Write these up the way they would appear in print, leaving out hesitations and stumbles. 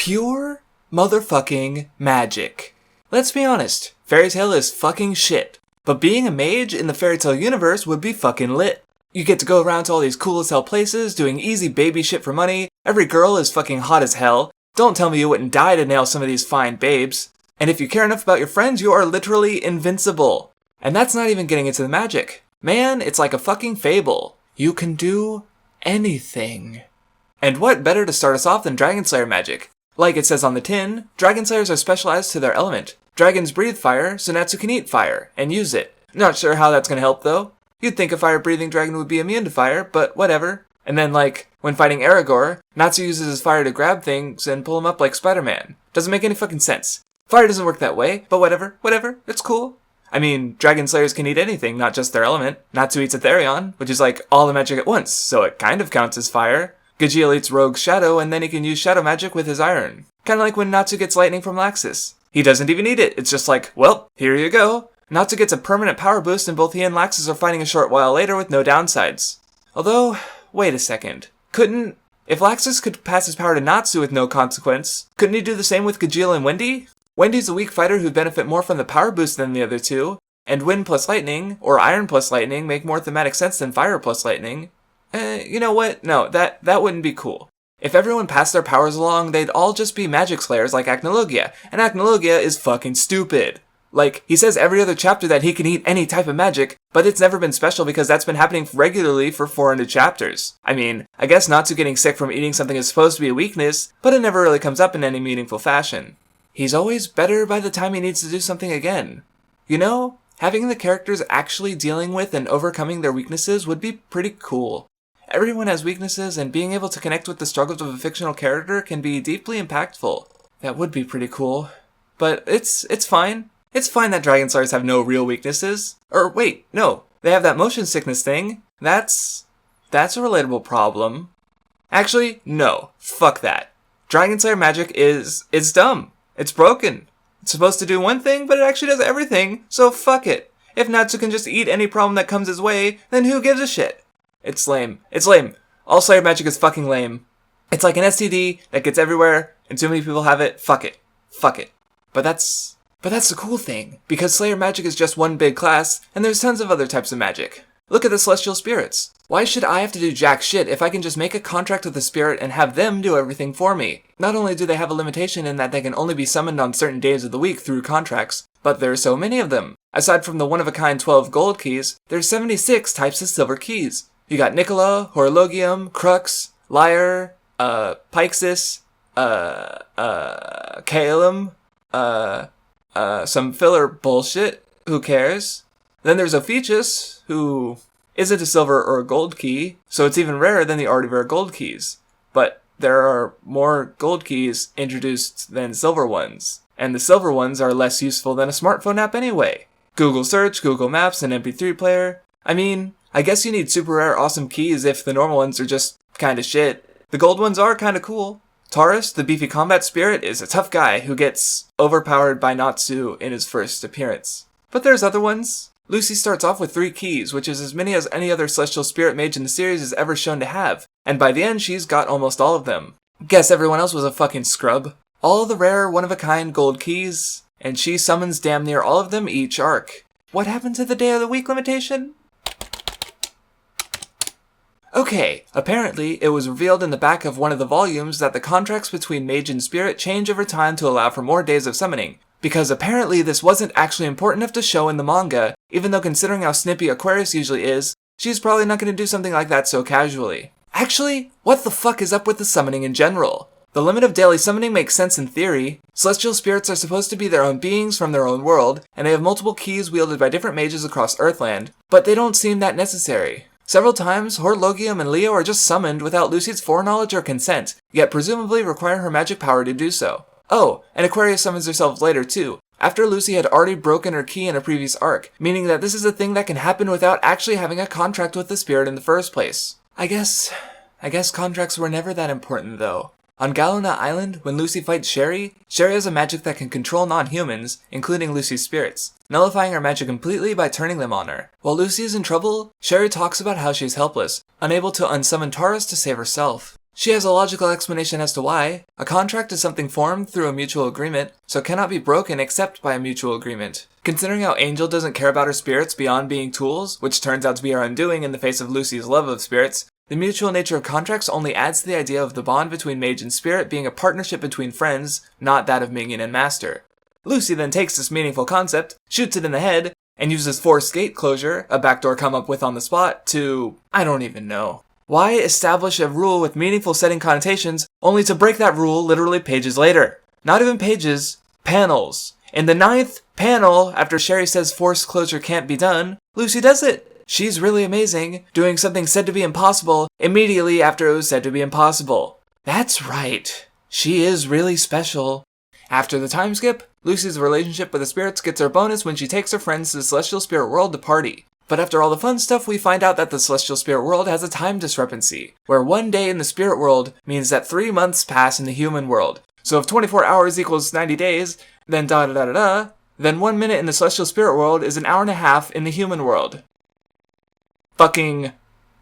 pure motherfucking magic. Let's be honest, fairy tale is fucking shit. But being a mage in the fairy tale universe would be fucking lit. You get to go around to all these cool as hell places, doing easy baby shit for money, every girl is fucking hot as hell, don't tell me you wouldn't die to nail some of these fine babes. And if you care enough about your friends, you are literally invincible. And that's not even getting into the magic. Man, it's like a fucking fable. You can do anything. And what better to start us off than Dragon Slayer magic? Like it says on the tin, Dragon Slayers are specialized to their element. Dragons breathe fire, so Natsu can eat fire, and use it. Not sure how that's gonna help though. You'd think a fire-breathing dragon would be immune to fire, but whatever. And then when fighting Aragorn, Natsu uses his fire to grab things and pull him up like Spider-Man. Doesn't make any fucking sense. Fire doesn't work that way, but whatever, it's cool. I mean, Dragon Slayers can eat anything, not just their element. Natsu eats a Therion, which is like all the magic at once, so it kind of counts as fire. Gajeel eats Rogue's Shadow, and then he can use shadow magic with his iron. Kinda like when Natsu gets lightning from Laxus. He doesn't even eat it, it's just like, well, here you go. Natsu gets a permanent power boost, and both he and Laxus are fighting a short while later with no downsides. Although, wait a second. If Laxus could pass his power to Natsu with no consequence, couldn't he do the same with Gajeel and Wendy? Wendy's a weak fighter who'd benefit more from the power boost than the other two, and Wind plus Lightning, or Iron plus Lightning, make more thematic sense than Fire plus Lightning. You know what? No, that wouldn't be cool. If everyone passed their powers along, they'd all just be magic slayers like Acnologia, and Acnologia is fucking stupid. He says every other chapter that he can eat any type of magic, but it's never been special because that's been happening regularly for 400 chapters. I mean, I guess Natsu getting sick from eating something is supposed to be a weakness, but it never really comes up in any meaningful fashion. He's always better by the time he needs to do something again. You know, having the characters actually dealing with and overcoming their weaknesses would be pretty cool. Everyone has weaknesses, and being able to connect with the struggles of a fictional character can be deeply impactful. That would be pretty cool. But it's fine. It's fine that Dragon Slayers have no real weaknesses. Or wait, no, they have that motion sickness thing. That's a relatable problem. Actually, no, fuck that. Dragon Slayer magic it's dumb. It's broken. It's supposed to do one thing, but it actually does everything, so fuck it. If Natsu can just eat any problem that comes his way, then who gives a shit? It's lame. It's lame. All Slayer magic is fucking lame. It's like an STD that gets everywhere, and too many people have it. Fuck it. Fuck it. But that's the cool thing, because Slayer magic is just one big class, and there's tons of other types of magic. Look at the Celestial Spirits. Why should I have to do jack shit if I can just make a contract with the spirit and have them do everything for me? Not only do they have a limitation in that they can only be summoned on certain days of the week through contracts, but there are so many of them. Aside from the one-of-a-kind 12 gold keys, there's 76 types of silver keys. You got Nicola, Horologium, Crux, Lyre, Pyxis, Kaelum, some filler bullshit, who cares? Then there's Ophiuchus, who isn't a silver or a gold key, so it's even rarer than the already rare gold keys. But there are more gold keys introduced than silver ones, and the silver ones are less useful than a smartphone app anyway. Google Search, Google Maps, and MP3 player. I mean, I guess you need super rare awesome keys if the normal ones are just kinda shit. The gold ones are kinda cool. Taurus, the beefy combat spirit, is a tough guy who gets overpowered by Natsu in his first appearance. But there's other ones. Lucy starts off with 3 keys, which is as many as any other celestial spirit mage in the series is ever shown to have, and by the end she's got almost all of them. Guess everyone else was a fucking scrub. All the rare, one-of-a-kind gold keys, and she summons damn near all of them each arc. What happened to the day of the week limitation? Okay, apparently it was revealed in the back of one of the volumes that the contracts between mage and spirit change over time to allow for more days of summoning, because apparently this wasn't actually important enough to show in the manga, even though considering how snippy Aquarius usually is, she's probably not going to do something like that so casually. Actually, what the fuck is up with the summoning in general? The limit of daily summoning makes sense in theory. Celestial spirits are supposed to be their own beings from their own world, and they have multiple keys wielded by different mages across Earthland, but they don't seem that necessary. Several times, Horologium and Leo are just summoned without Lucy's foreknowledge or consent, yet presumably require her magic power to do so. Oh, and Aquarius summons herself later too, after Lucy had already broken her key in a previous arc, meaning that this is a thing that can happen without actually having a contract with the spirit in the first place. I guess contracts were never that important though. On Galuna Island, when Lucy fights Sherry has a magic that can control non-humans, including Lucy's spirits, nullifying her magic completely by turning them on her. While Lucy is in trouble, Sherry talks about how she's helpless, unable to unsummon Taurus to save herself. She has a logical explanation as to why. A contract is something formed through a mutual agreement, so cannot be broken except by a mutual agreement. Considering how Angel doesn't care about her spirits beyond being tools, which turns out to be her undoing in the face of Lucy's love of spirits, the mutual nature of contracts only adds to the idea of the bond between mage and spirit being a partnership between friends, not that of minion and master. Lucy then takes this meaningful concept, shoots it in the head, and uses forced gate closure, a backdoor come up with on the spot, to... I don't even know. Why establish a rule with meaningful setting connotations, only to break that rule literally pages later? Not even pages, panels. In the 9th panel, after Sherry says forced closure can't be done, Lucy does it. She's really amazing, doing something said to be impossible immediately after it was said to be impossible. That's right. She is really special. After the time skip, Lucy's relationship with the spirits gets her bonus when she takes her friends to the Celestial Spirit World to party. But after all the fun stuff, we find out that the Celestial Spirit World has a time discrepancy, where 1 day in the Spirit World means that 3 months pass in the human world. So if 24 hours equals 90 days, then then 1 minute in the Celestial Spirit World is an hour and a half in the human world. Fucking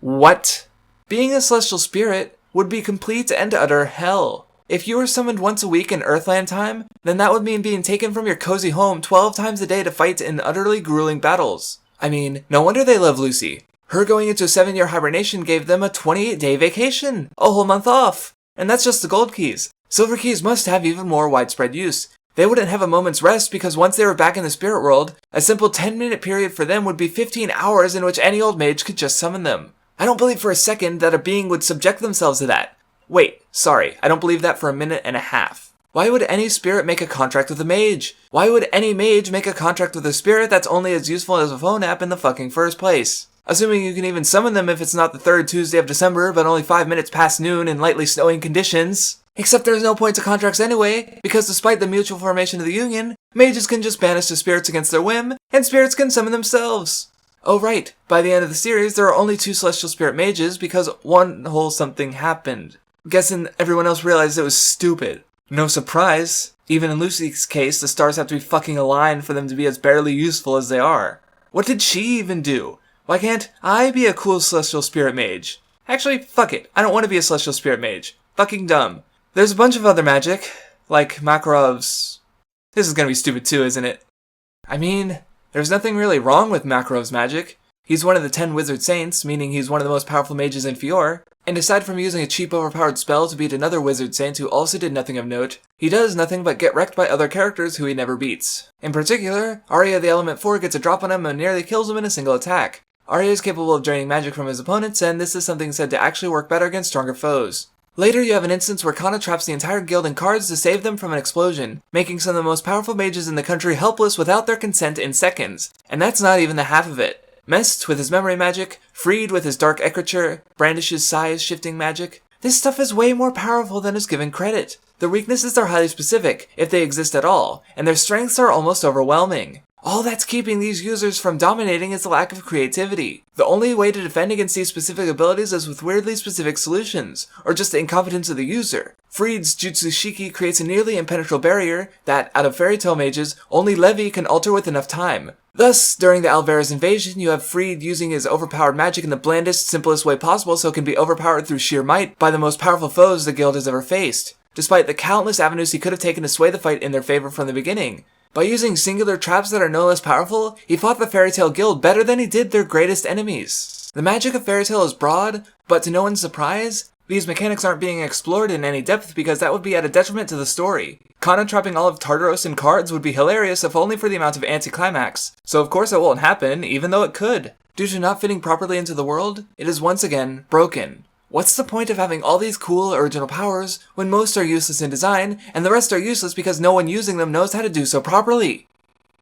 what? Being a Celestial Spirit would be complete and utter hell. If you were summoned once a week in Earthland time, then that would mean being taken from your cozy home 12 times a day to fight in utterly grueling battles. I mean, no wonder they love Lucy. Her going into a 7-year hibernation gave them a 28-day vacation, a whole month off. And that's just the gold keys. Silver keys must have even more widespread use. They wouldn't have a moment's rest because once they were back in the spirit world, a simple 10-minute period for them would be 15 hours in which any old mage could just summon them. I don't believe for a second that a being would subject themselves to that. Wait, sorry, I don't believe that for a minute and a half. Why would any spirit make a contract with a mage? Why would any mage make a contract with a spirit that's only as useful as a phone app in the fucking first place? Assuming you can even summon them if it's not the 3rd Tuesday of December, but only 5 minutes past noon in lightly snowing conditions. Except there's no point to contracts anyway, because despite the mutual formation of the union, mages can just banish the spirits against their whim, and spirits can summon themselves. Oh right, by the end of the series, there are only 2 Celestial Spirit mages because one whole something happened. Guessing everyone else realized it was stupid. No surprise. Even in Lucy's case, the stars have to be fucking aligned for them to be as barely useful as they are. What did she even do? Why can't I be a cool Celestial Spirit mage? Actually, fuck it. I don't want to be a Celestial Spirit mage. Fucking dumb. There's a bunch of other magic, like Makarov's... This is gonna be stupid too, isn't it? I mean, there's nothing really wrong with Makarov's magic. He's one of the 10 wizard saints, meaning he's one of the most powerful mages in Fior. And aside from using a cheap overpowered spell to beat another wizard saint who also did nothing of note, he does nothing but get wrecked by other characters who he never beats. In particular, Arya the Element 4 gets a drop on him and nearly kills him in a single attack. Arya is capable of draining magic from his opponents, and this is something said to actually work better against stronger foes. Later, you have an instance where Kana traps the entire guild in cards to save them from an explosion, making some of the most powerful mages in the country helpless without their consent in seconds. And that's not even the half of it. Mest, with his memory magic, Freed with his dark écriture, brandishes size-shifting magic. This stuff is way more powerful than is given credit. Their weaknesses are highly specific, if they exist at all, and their strengths are almost overwhelming. All that's keeping these users from dominating is the lack of creativity. The only way to defend against these specific abilities is with weirdly specific solutions, or just the incompetence of the user. Freed's Jutsu Shiki creates a nearly impenetrable barrier that, out of fairy tale mages, only Levi can alter with enough time. Thus, during the Alvera's invasion, you have Freed using his overpowered magic in the blandest, simplest way possible so it can be overpowered through sheer might by the most powerful foes the guild has ever faced, despite the countless avenues he could have taken to sway the fight in their favor from the beginning. By using singular traps that are no less powerful, he fought the Fairy Tail Guild better than he did their greatest enemies. The magic of Fairy Tail is broad, but to no one's surprise, these mechanics aren't being explored in any depth because that would be at a detriment to the story. Kana trapping all of Tartaros in cards would be hilarious if only for the amount of anticlimax, so of course it won't happen, even though it could. Due to not fitting properly into the world, it is once again broken. What's the point of having all these cool original powers when most are useless in design, and the rest are useless because no one using them knows how to do so properly?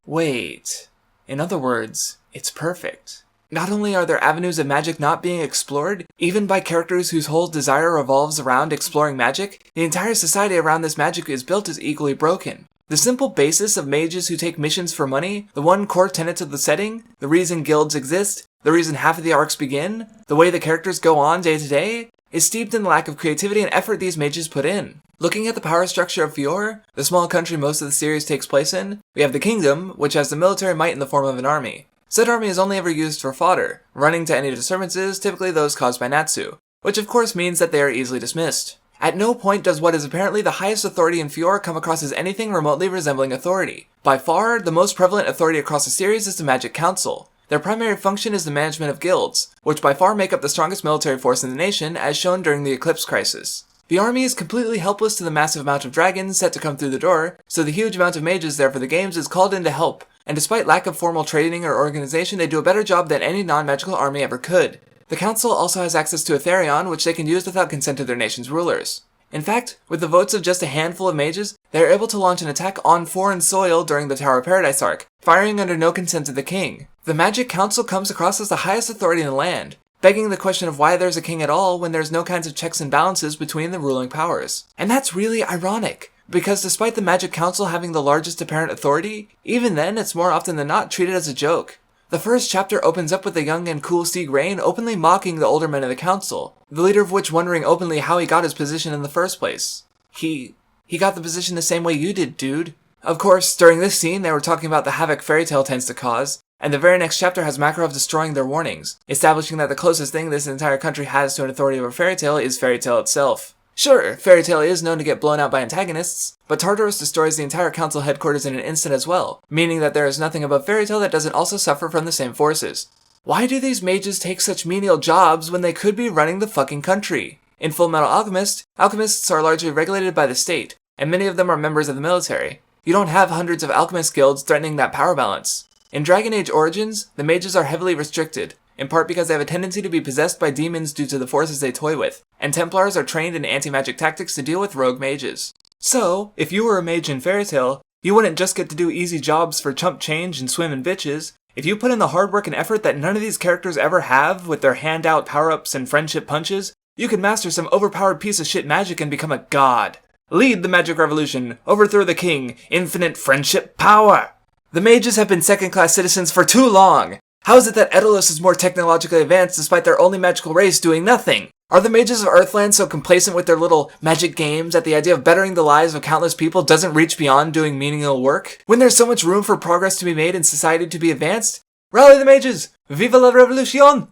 Wait. In other words, it's perfect. Not only are there avenues of magic not being explored, even by characters whose whole desire revolves around exploring magic, the entire society around this magic is built as equally broken. The simple basis of mages who take missions for money, the one core tenet of the setting, the reason guilds exist, the reason half of the arcs begin, the way the characters go on day to day, is steeped in the lack of creativity and effort these mages put in. Looking at the power structure of Fior, the small country most of the series takes place in, we have the kingdom, which has the military might in the form of an army. Said army is only ever used for fodder, running to any disturbances, typically those caused by Natsu. which of course means that they are easily dismissed. At no point does what is apparently the highest authority in Fjord come across as anything remotely resembling authority. By far, the most prevalent authority across the series is the Magic Council. Their primary function is the management of guilds, which by far make up the strongest military force in the nation, as shown during the Eclipse Crisis. The army is completely helpless to the massive amount of dragons set to come through the door, so the huge amount of mages there for the games is called in to help, and despite lack of formal training or organization, they do a better job than any non-magical army ever could. The council also has access to Aetherion, which they can use without consent of their nation's rulers. In fact, with the votes of just a handful of mages, they are able to launch an attack on foreign soil during the Tower of Paradise arc, firing under no consent of the king. The Magic Council comes across as the highest authority in the land, begging the question of why there's a king at all when there's no kinds of checks and balances between the ruling powers. And that's really ironic, because despite the Magic Council having the largest apparent authority, even then it's more often than not treated as a joke. The first chapter opens up with the young and cool Stieg Rain openly mocking the older men of the council, the leader of which wondering openly how he got his position in the first place. He got the position the same way you did, dude. Of course, during this scene they were talking about the havoc Fairy Tail tends to cause, and the very next chapter has Makarov destroying their warnings, establishing that the closest thing this entire country has to an authority over Fairy Tail is Fairy Tail itself. Sure, Fairy Tail is known to get blown out by antagonists, but Tartarus destroys the entire council headquarters in an instant as well, meaning that there is nothing above Fairy Tail that doesn't also suffer from the same forces. Why do these mages take such menial jobs when they could be running the fucking country? In Fullmetal Alchemist, alchemists are largely regulated by the state, and many of them are members of the military. You don't have hundreds of alchemist guilds threatening that power balance. In Dragon Age Origins, the mages are heavily restricted, in part because they have a tendency to be possessed by demons due to the forces they toy with, and Templars are trained in anti-magic tactics to deal with rogue mages. So, if you were a mage in Fairy Tail, you wouldn't just get to do easy jobs for chump change and swim in bitches. If you put in the hard work and effort that none of these characters ever have with their handout power-ups and friendship punches, you could master some overpowered piece of shit magic and become a god. Lead the magic revolution, overthrow the king, infinite friendship power! The mages have been second-class citizens for too long! How is it that Edolos is more technologically advanced despite their only magical race doing nothing? Are the mages of Earthland so complacent with their little magic games that the idea of bettering the lives of countless people doesn't reach beyond doing menial work? When there's so much room for progress to be made and society to be advanced? Rally the mages! Viva la revolution!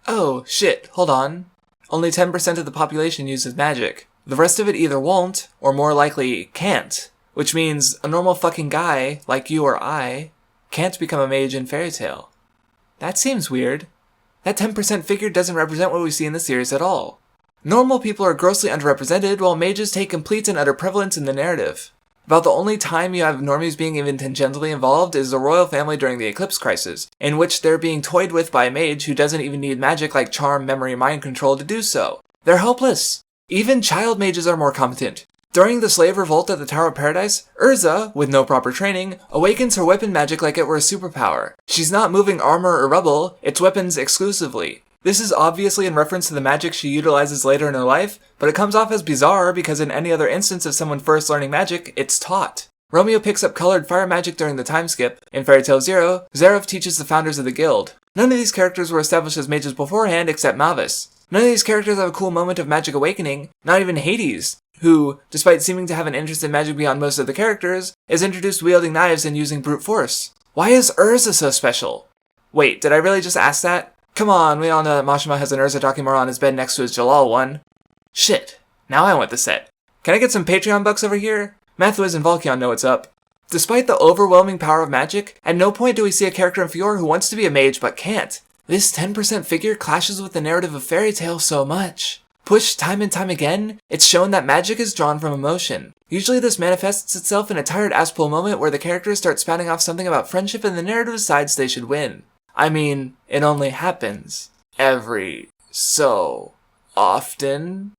Oh, shit, hold on. Only 10% of the population uses magic. The rest of it either won't, or more likely can't. Which means a normal fucking guy, like you or I, can't become a mage in Fairy Tail. That seems weird. That 10% figure doesn't represent what we see in the series at all. Normal people are grossly underrepresented, while mages take complete and utter prevalence in the narrative. About the only time you have normies being even tangentially involved is the royal family during the Eclipse Crisis, in which they're being toyed with by a mage who doesn't even need magic like charm, memory, mind control to do so. They're helpless. Even child mages are more competent. During the slave revolt at the Tower of Paradise, Urza, with no proper training, awakens her weapon magic like it were a superpower. She's not moving armor or rubble, it's weapons exclusively. This is obviously in reference to the magic she utilizes later in her life, but it comes off as bizarre because in any other instance of someone first learning magic, it's taught. Romeo picks up colored fire magic during the time skip. In Fairy Tail Zero, Zeref teaches the founders of the guild. None of these characters were established as mages beforehand except Mavis. None of these characters have a cool moment of magic awakening, not even Hades, who, despite seeming to have an interest in magic beyond most of the characters, is introduced wielding knives and using brute force. Why is Urza so special? Wait, did I really just ask that? Come on, we all know that Mashima has an Urza Dakimura on his bed next to his Jalal one. Shit, now I want the set. Can I get some Patreon bucks over here? Mathwiz and Volkion know what's up. Despite the overwhelming power of magic, at no point do we see a character in Fjord who wants to be a mage but can't. This 10% figure clashes with the narrative of Fairy Tail so much. Pushed time and time again, it's shown that magic is drawn from emotion. Usually this manifests itself in a tired ass-pull moment where the characters start spouting off something about friendship and the narrative decides they should win. I mean, it only happens every so often.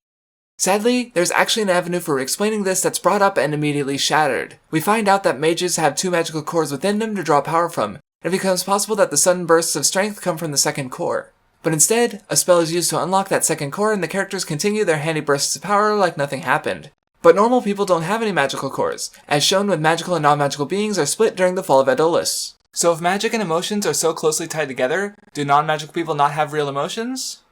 Sadly, there's actually an avenue for explaining this that's brought up and immediately shattered. We find out that mages have 2 magical cores within them to draw power from, and it becomes possible that the sudden bursts of strength come from the second core. But instead, a spell is used to unlock that second core and the characters continue their handy bursts of power like nothing happened. But normal people don't have any magical cores, as shown with magical and non-magical beings are split during the fall of Edolis. So if magic and emotions are so closely tied together, do non-magical people not have real emotions?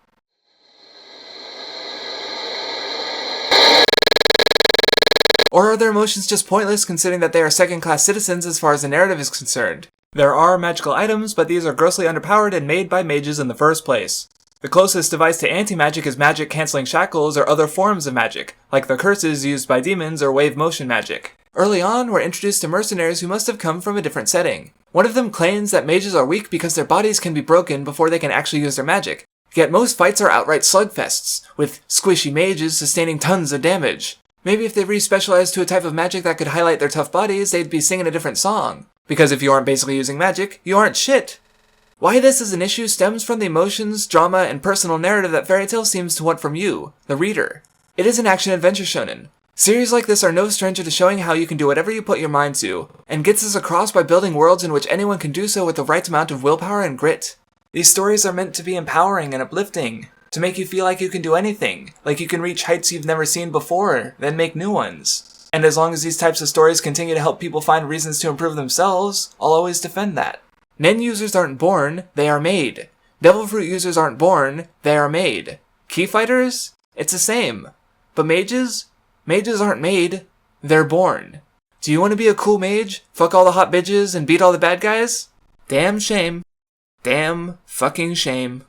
Or are their emotions just pointless considering that they are second-class citizens as far as the narrative is concerned? There are magical items, but these are grossly underpowered and made by mages in the first place. The closest device to anti-magic is magic-canceling shackles or other forms of magic, like the curses used by demons or wave motion magic. Early on, we're introduced to mercenaries who must have come from a different setting. One of them claims that mages are weak because their bodies can be broken before they can actually use their magic. Yet most fights are outright slugfests, with squishy mages sustaining tons of damage. Maybe if they re-specialized to a type of magic that could highlight their tough bodies, they'd be singing a different song. Because if you aren't basically using magic, you aren't shit. Why this is an issue stems from the emotions, drama, and personal narrative that Fairy Tail seems to want from you, the reader. It is an action-adventure shonen. Series like this are no stranger to showing how you can do whatever you put your mind to, and gets this across by building worlds in which anyone can do so with the right amount of willpower and grit. These stories are meant to be empowering and uplifting, to make you feel like you can do anything, like you can reach heights you've never seen before, then make new ones. And as long as these types of stories continue to help people find reasons to improve themselves, I'll always defend that. Nen users aren't born, they are made. Devil Fruit users aren't born, they are made. Key fighters? It's the same. But mages? Mages aren't made, they're born. Do you want to be a cool mage, fuck all the hot bitches, and beat all the bad guys? Damn shame. Damn fucking shame.